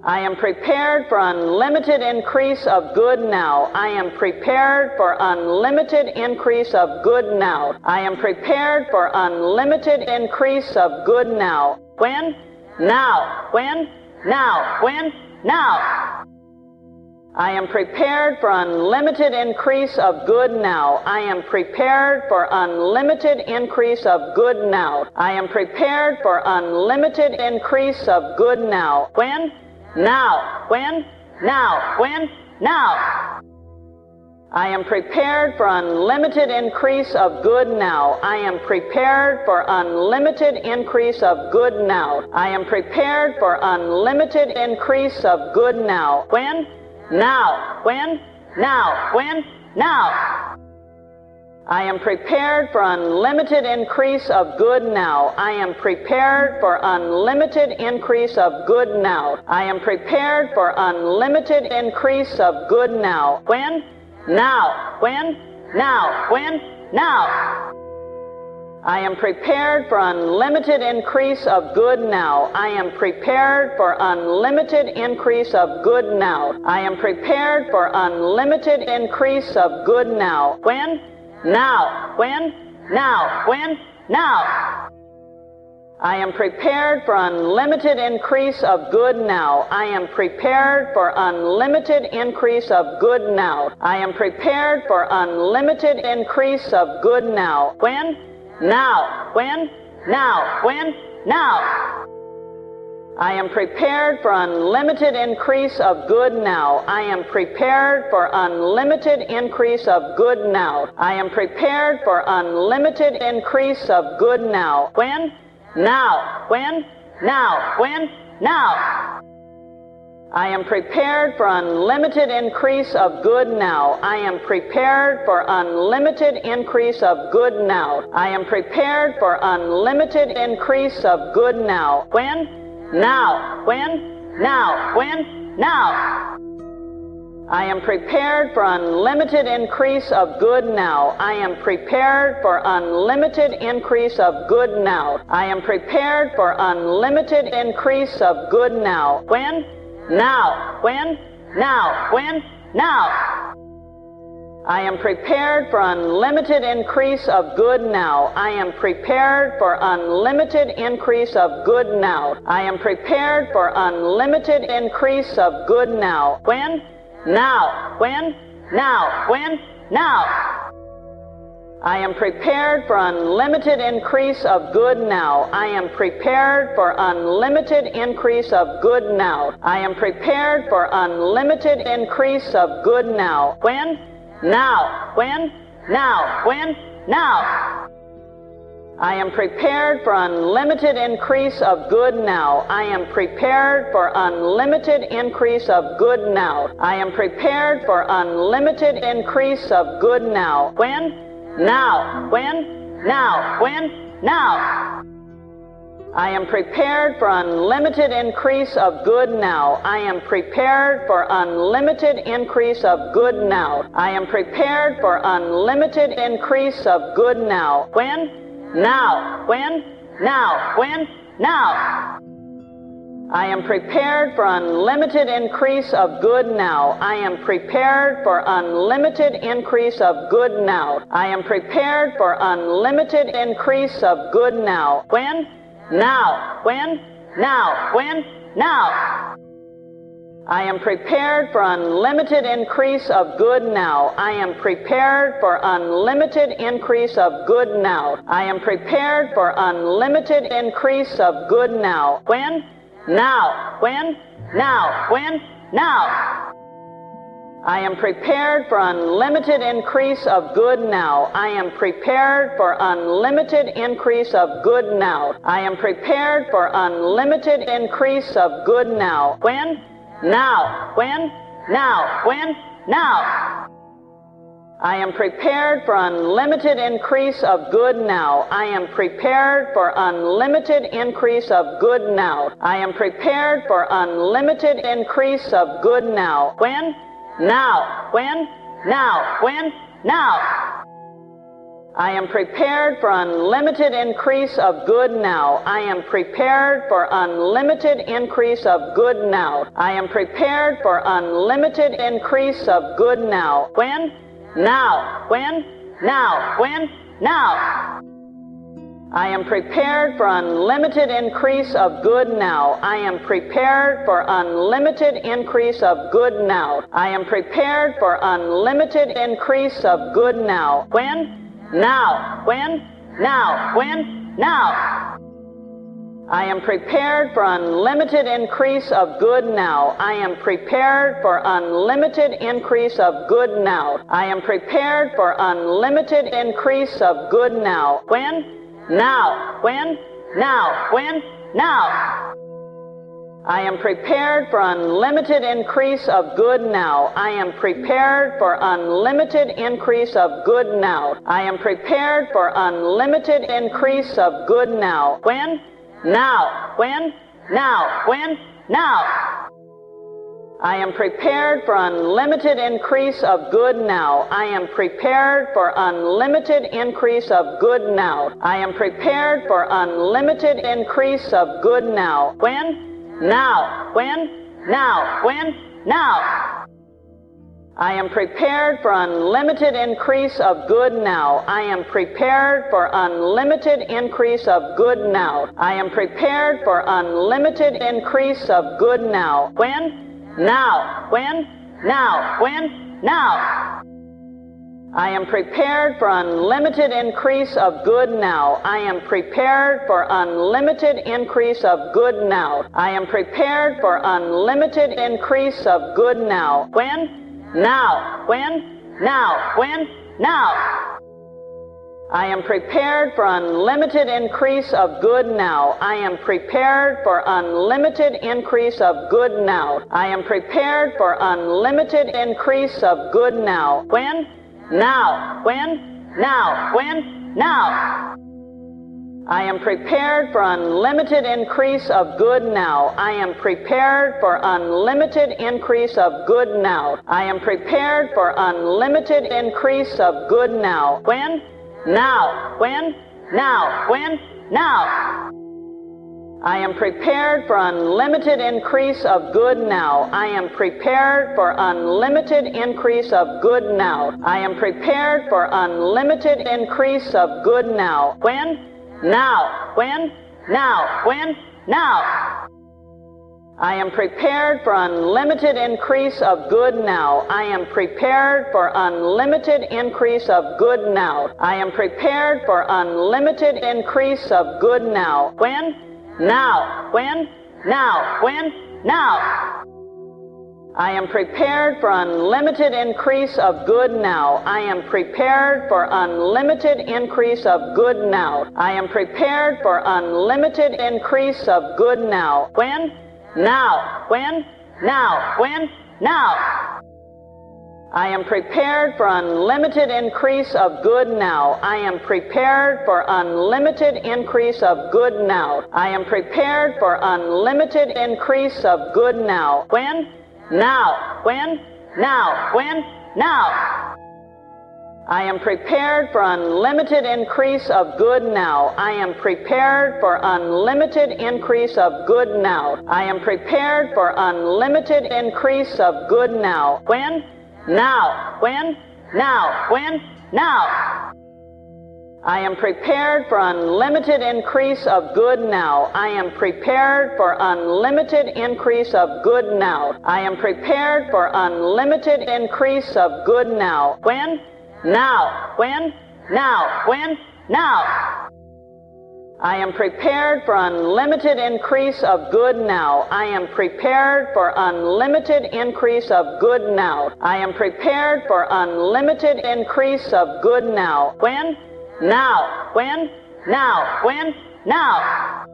I am prepared for unlimited increase of good now. I am prepared for unlimited increase of good now. I am prepared for unlimited increase of good now. When? Now. When? Now. When? Now. I am prepared for unlimited increase of good now. I am prepared for unlimited increase of good now. I am prepared for unlimited increase of good now. When? Now. When? Now. When? Now. I am prepared for unlimited increase of good now. I am prepared for unlimited increase of good now. I am prepared for unlimited increase of good now. When? Now. When? Now. When? Now. I am prepared for unlimited increase of good now. I am prepared for unlimited increase of good now. I am prepared for unlimited increase of good now. When? Now. When? Now. When? Now. I am prepared for unlimited increase of good now. I am prepared for unlimited increase of good now. I am prepared for unlimited increase of good now. When? Now. When? Now. When? Now. I am prepared for unlimited increase of good now. I am prepared for unlimited increase of good now. I am prepared for unlimited increase of good now. When? Now. When? Now. When? Now. I am prepared for unlimited increase of good now. I am prepared for unlimited increase of good now. I am prepared for unlimited increase of good now. When? Now. When? Now. When? Now. I am prepared for unlimited increase of good now. I am prepared for unlimited increase of good now. I am prepared for unlimited increase of good now. When? Now. When? Now. When? Now. I am prepared for unlimited increase of good now. I am prepared for unlimited increase of good now. I am prepared for unlimited increase of good now. When? Now. When? Now. When? Now. I am prepared for unlimited increase of good now. I am prepared for unlimited increase of good now. I am prepared for unlimited increase of good now. When? Now. When? Now. When? Now. I am prepared for unlimited increase of good now. I am prepared for unlimited increase of good now. I am prepared for unlimited increase of good now. When? Now. When? Now. When? Now. I am prepared for unlimited increase of good now. I am prepared for unlimited increase of good now. I am prepared for unlimited increase of good now. When? Now. When? Now. When? Now. I am prepared for unlimited increase of good now. I am prepared for unlimited increase of good now. I am prepared for unlimited increase of good now. When? Now. When? Now. When? Now. I am prepared for unlimited increase of good now. I am prepared for unlimited increase of good now. I am prepared for unlimited increase of good now. When? Now. When? Now. When? Now. I am prepared for unlimited increase of good now. I am prepared for unlimited increase of good now. I am prepared for unlimited increase of good now. When? Now. When? Now. When? Now. I am prepared for unlimited increase of good now. I am prepared for unlimited increase of good now. I am prepared for unlimited increase of good now. When? Now. When? Now. When? Now. I am prepared for unlimited increase of good now. I am prepared for unlimited increase of good now. I am prepared for unlimited increase of good now. When? Now. When? Now. When? Now. I am prepared for unlimited increase of good now. I am prepared for unlimited increase of good now. I am prepared for unlimited increase of good now. When? Now. When? Now. When? Now. I am prepared for unlimited increase of good now. I am prepared for unlimited increase of good now. I am prepared for unlimited increase of good now. When? Now. When? Now. When? Now. I am prepared for unlimited increase of good now. I am prepared for unlimited increase of good now. I am prepared for unlimited increase of good now. When? Now. When? Now. When? Now. I am prepared for unlimited increase of good now. I am prepared for unlimited increase of good now. I am prepared for unlimited increase of good now. When? Now. When? Now. When? Now. I am prepared for unlimited increase of good now. I am prepared for unlimited increase of good now. I am prepared for unlimited increase of good now. When? Now. When? Now. When? Now. I am prepared for unlimited increase of good now. I am prepared for unlimited increase of good now. I am prepared for unlimited increase of good now. When? Now. When? Now. When? Now. I am prepared for unlimited increase of good now. I am prepared for unlimited increase of good now. I am prepared for unlimited increase of good now. When? Now. When? Now. When? Now. I am prepared for unlimited increase of good now. I am prepared for unlimited increase of good now. I am prepared for unlimited increase of good now. When? Now. When? Now. When? Now. I am prepared for unlimited increase of good now. I am prepared for unlimited increase of good now. I am prepared for unlimited increase of good now. When? Now. When? Now. When? Now. I am prepared for unlimited increase of good now. I am prepared for unlimited increase of good now. I am prepared for unlimited increase of good now. When? Now. When? Now. When? Now. I am prepared for unlimited increase of good now. I am prepared for unlimited increase of good now. I am prepared for unlimited increase of good now. When? Now. When? Now. When? Now. I am prepared for unlimited increase of good now. I am prepared for unlimited increase of good now. I am prepared for unlimited increase of good now. When? Now. When? Now. When? Now. I am prepared for unlimited increase of good now. I am prepared for unlimited increase of good now. I am prepared for unlimited increase of good now. When? Now. When? Now. When? Now. I am prepared for unlimited increase of good now. I am prepared for unlimited increase of good now. I am prepared for unlimited increase of good now. When? Now. When? Now. When? Now. I am prepared for unlimited increase of good now. I am prepared for unlimited increase of good now. I am prepared for unlimited increase of good now. When? Now. When? Now. When? Now. I am prepared for unlimited increase of good now. I am prepared for unlimited increase of good now. I am prepared for unlimited increase of good now. When? Now. When? Now. When? Now.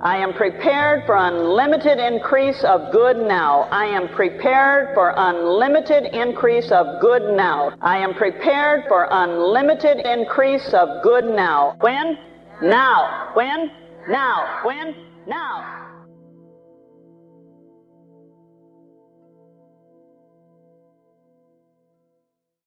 I am prepared for unlimited increase of good now. I am prepared for unlimited increase of good now. I am prepared for unlimited increase of good now. When? Now. When? Now. When? Now.